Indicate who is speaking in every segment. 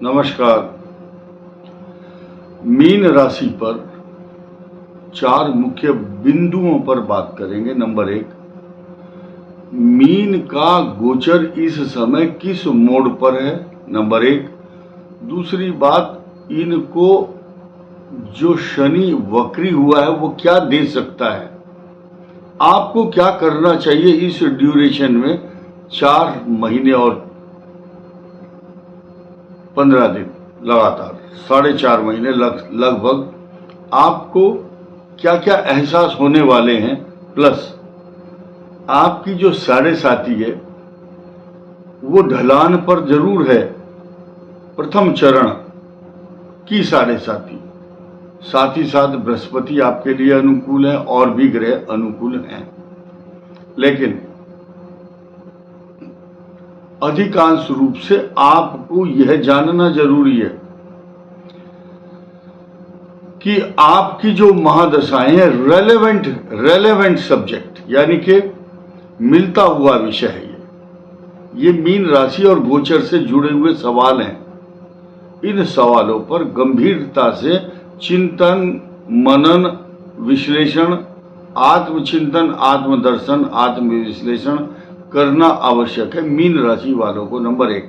Speaker 1: नमस्कार। मीन राशि पर 4 मुख्य बिंदुओं पर बात करेंगे। नंबर 1, मीन का गोचर इस समय किस मोड़ पर है। नंबर 1। दूसरी बात, इनको जो शनि वक्री हुआ है वो क्या दे सकता है, आपको क्या करना चाहिए इस ड्यूरेशन में, 4 महीने और 15 दिन लगातार 4.5 महीने लगभग आपको क्या क्या एहसास होने वाले हैं। प्लस आपकी जो 7.5 है वो ढलान पर जरूर है। प्रथम चरण की 7.5, साथ ही साथ बृहस्पति आपके लिए अनुकूल है और भी ग्रह अनुकूल हैं, लेकिन अधिकांश रूप से आपको यह जानना जरूरी है कि आपकी जो महादशाएं हैं रेलेवेंट सब्जेक्ट यानी कि मिलता हुआ विषय है। ये मीन राशि और गोचर से जुड़े हुए सवाल हैं। इन सवालों पर गंभीरता से चिंतन, मनन, विश्लेषण, आत्मचिंतन, आत्मदर्शन, आत्मविश्लेषण करना आवश्यक है मीन राशि वालों को। नंबर 1,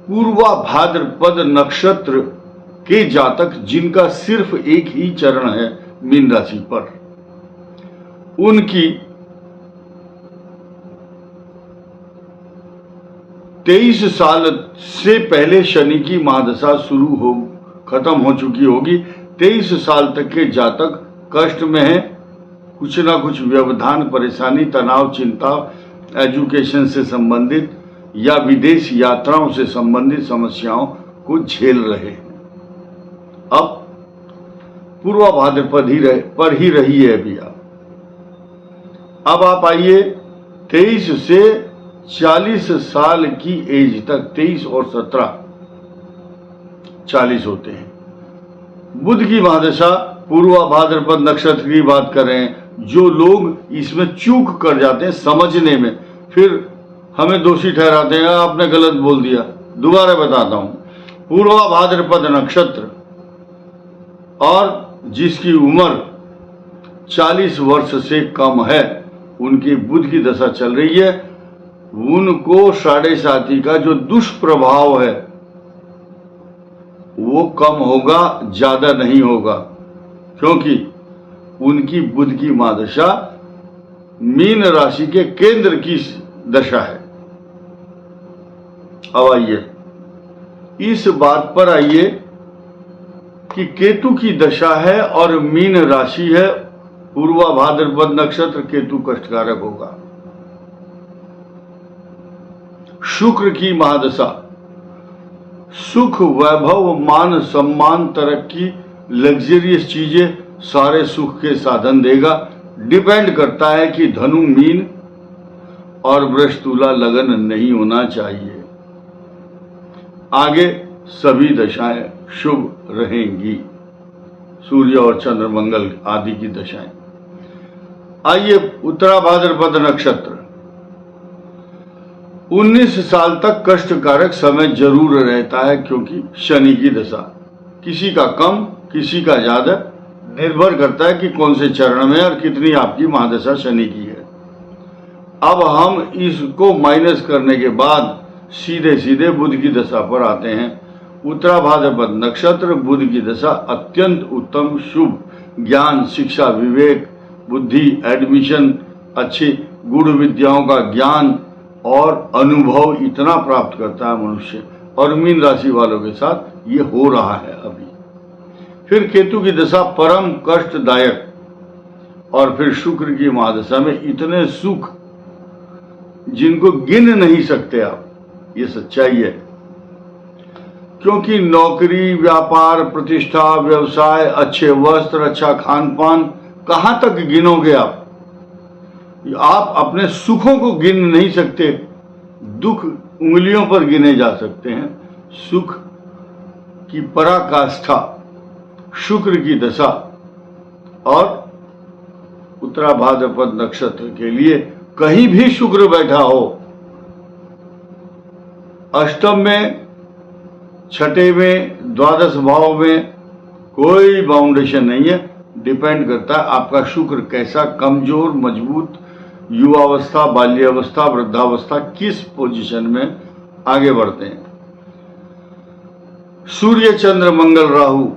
Speaker 1: पूर्वा भाद्रपद नक्षत्र के जातक जिनका सिर्फ एक ही चरण है मीन राशि पर, उनकी 23 साल से पहले शनि की महादशा खत्म हो चुकी होगी। 23 साल तक के जातक कष्ट में हैं, कुछ ना कुछ व्यवधान, परेशानी, तनाव, चिंता, एजुकेशन से संबंधित या विदेश यात्राओं से संबंधित समस्याओं को झेल रहे हैं। अब पूर्वा भाद्रपद पर ही रही है अभी आप। अब आप आइए 23 से 40 साल की एज तक, 23 और 17 40 होते हैं। बुध की महादशा पूर्वा भाद्रपद नक्षत्र की बात कर रहे हैं। जो लोग इसमें चूक कर जाते हैं समझने में, फिर हमें दोषी ठहराते हैं, आपने गलत बोल दिया। दोबारा बताता हूं, पूर्वा भाद्रपद नक्षत्र और जिसकी उम्र 40 वर्ष से कम है, उनकी बुध की दशा चल रही है। उनको 7.5 का जो दुष्प्रभाव है वो कम होगा, ज्यादा नहीं होगा, क्योंकि उनकी बुध की महादशा मीन राशि के केंद्र की दशा है। अब आइए इस बात पर आइए कि केतु की दशा है और मीन राशि है। पूर्वा भाद्रपद नक्षत्र, केतु कष्टकारक होगा। शुक्र की महादशा सुख, वैभव, मान, सम्मान, तरक्की, लग्जरियस चीजें, सारे सुख के साधन देगा। डिपेंड करता है कि धनु, मीन और वृष, तुला, लगन नहीं होना चाहिए। आगे सभी दशाएं शुभ रहेंगी, सूर्य और चंद्र, मंगल आदि की दशाएं। आइए उत्तरा भाद्रपद नक्षत्र, 19 साल तक कष्टकारक समय जरूर रहता है, क्योंकि शनि की दशा किसी का कम किसी का ज्यादा, निर्भर करता है कि कौन से चरण में और कितनी आपकी महादशा शनि की है। अब हम इसको माइनस करने के बाद सीधे बुध की दशा पर आते हैं। उत्तरा भाद्रपद नक्षत्र, बुध की दशा अत्यंत उत्तम, शुभ, ज्ञान, शिक्षा, विवेक, बुद्धि, एडमिशन, अच्छी गुण विद्याओं का ज्ञान और अनुभव इतना प्राप्त करता है मनुष्य। और मीन राशि वालों के साथ ये हो रहा है अभी। फिर केतु की दशा परम कष्टदायक, और फिर शुक्र की महादशा में इतने सुख जिनको गिन नहीं सकते आप। ये सच्चाई है, क्योंकि नौकरी, व्यापार, प्रतिष्ठा, व्यवसाय, अच्छे वस्त्र, अच्छा खान पान, कहां तक गिनोगे आप? आप अपने सुखों को गिन नहीं सकते। दुख उंगलियों पर गिने जा सकते हैं। सुख की पराकाष्ठा शुक्र की दशा और उत्तरा भाद्रपद नक्षत्र के लिए कहीं भी शुक्र बैठा हो, अष्टम में छठे में, द्वादश भाव में कोई बाउंडेशन नहीं है। डिपेंड करता है आपका शुक्र कैसा, कमजोर, मजबूत, युवावस्था, बाल्यावस्था, वृद्धावस्था, किस पोजीशन में आगे बढ़ते हैं। सूर्य, चंद्र, मंगल, राहु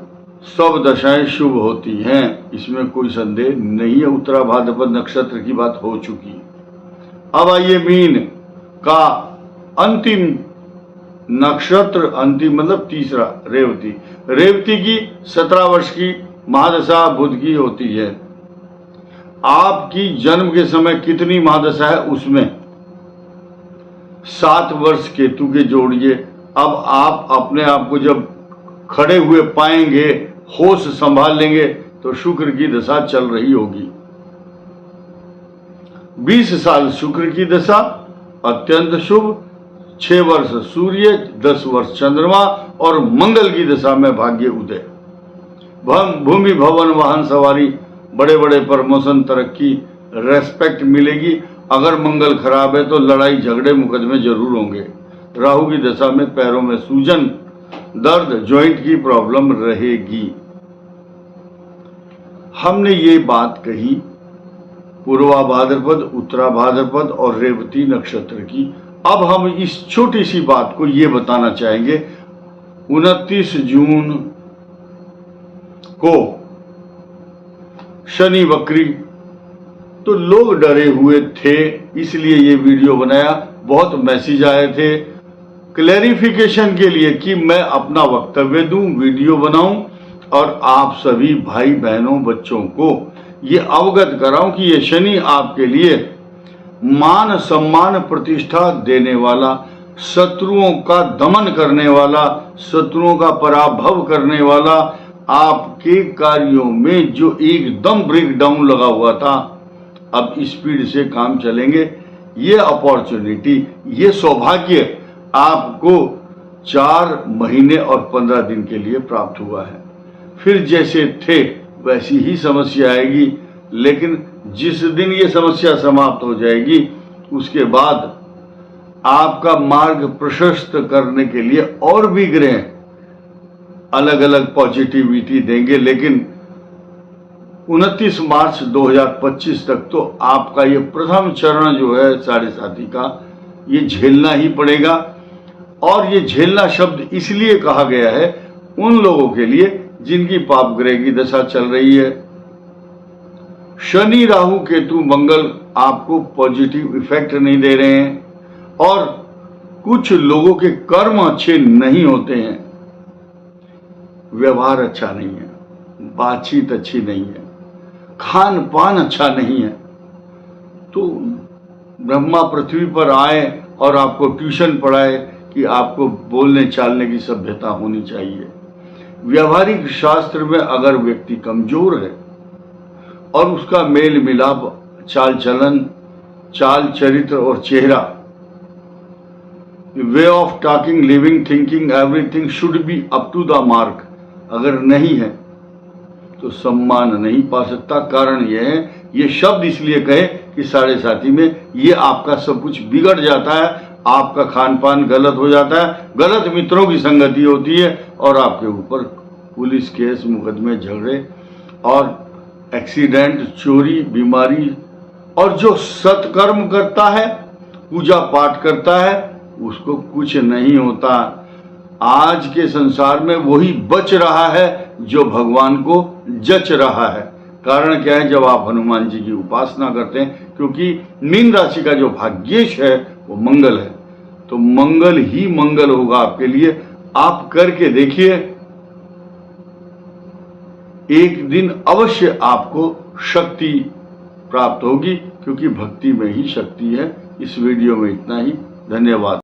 Speaker 1: सब दशाएं शुभ होती हैं, इसमें कोई संदेह नहीं है। उत्तरा भाद्रपद नक्षत्र की बात हो चुकी। अब आइए मीन का अंतिम नक्षत्र, अंतिम मतलब तीसरा, रेवती। रेवती की 17 वर्ष की महादशा बुध की होती है। आपकी जन्म के समय कितनी महादशा है, उसमें 7 वर्ष केतु के जोड़िए। अब आप अपने आप को जब खड़े हुए पाएंगे, होश संभाल लेंगे, तो शुक्र की दशा चल रही होगी। 20 साल शुक्र की दशा अत्यंत शुभ, 6 वर्ष सूर्य, 10 वर्ष चंद्रमा और मंगल की दशा में भाग्य उदय। भूमि, भवन, वाहन सवारी, बड़े बड़े प्रमोशन, तरक्की, रेस्पेक्ट मिलेगी। अगर मंगल खराब है तो लड़ाई झगड़े मुकदमे जरूर होंगे। राहु की दशा में पैरों में सूजन, दर्द, जॉइंट की प्रॉब्लम रहेगी। हमने ये बात कही पूर्वा भाद्रपद, उत्तरा भाद्रपद और रेवती नक्षत्र की। अब हम इस छोटी सी बात को ये बताना चाहेंगे, 29 जून को शनि वक्री, तो लोग डरे हुए थे, इसलिए ये वीडियो बनाया। बहुत मैसेज आए थे क्लैरिफिकेशन के लिए कि मैं अपना वक्तव्य दूं, वीडियो बनाऊं और आप सभी भाई बहनों, बच्चों को ये अवगत कराऊं कि ये शनि आपके लिए मान सम्मान प्रतिष्ठा देने वाला, शत्रुओं का दमन करने वाला, शत्रुओं का पराभव करने वाला, आपके कार्यों में जो एकदम ब्रेक डाउन लगा हुआ था, अब स्पीड से काम चलेंगे। ये अपॉर्चुनिटी, ये सौभाग्य आपको 4 महीने और 15 दिन के लिए प्राप्त हुआ है। फिर जैसे थे वैसी ही समस्या आएगी, लेकिन जिस दिन ये समस्या समाप्त हो जाएगी उसके बाद आपका मार्ग प्रशस्त करने के लिए और भी ग्रह अलग अलग पॉजिटिविटी देंगे। लेकिन 29 मार्च 2025 तक तो आपका ये प्रथम चरण जो है 7.5 का, ये झेलना ही पड़ेगा। और ये झेलना शब्द इसलिए कहा गया है उन लोगों के लिए जिनकी पाप ग्रह की दशा चल रही है। शनि, राहु, केतु, मंगल आपको पॉजिटिव इफेक्ट नहीं दे रहे हैं और कुछ लोगों के कर्म अच्छे नहीं होते हैं, व्यवहार अच्छा नहीं है, बातचीत अच्छी नहीं है, खान पान अच्छा नहीं है। तो ब्रह्मा पृथ्वी पर आए और आपको ट्यूशन पढ़ाए कि आपको बोलने चालने की सभ्यता होनी चाहिए। व्यवहारिक शास्त्र में अगर व्यक्ति कमजोर है और उसका मेल मिलाप, चाल चलन, चाल चरित्र और चेहरा, way of talking, living, thinking, everything should be up to the mark, अगर नहीं है तो सम्मान नहीं पा सकता। कारण यह है, ये शब्द इसलिए कहे कि 7.5 में ये आपका सब कुछ बिगड़ जाता है, आपका खान पान गलत हो जाता है, गलत मित्रों की संगति होती है और आपके ऊपर पुलिस केस, मुकदमे, झगड़े और एक्सीडेंट, चोरी, बीमारी। और जो सत्कर्म करता है, पूजा पाठ करता है, उसको कुछ नहीं होता। आज के संसार में वही बच रहा है जो भगवान को जच रहा है। कारण क्या है? जब आप हनुमान जी की उपासना करते हैं, क्योंकि मीन राशि का जो भाग्येश है वो मंगल है, तो मंगल ही मंगल होगा आपके लिए। आप करके देखिए, एक दिन अवश्य आपको शक्ति प्राप्त होगी, क्योंकि भक्ति में ही शक्ति है। इस वीडियो में इतना ही। धन्यवाद।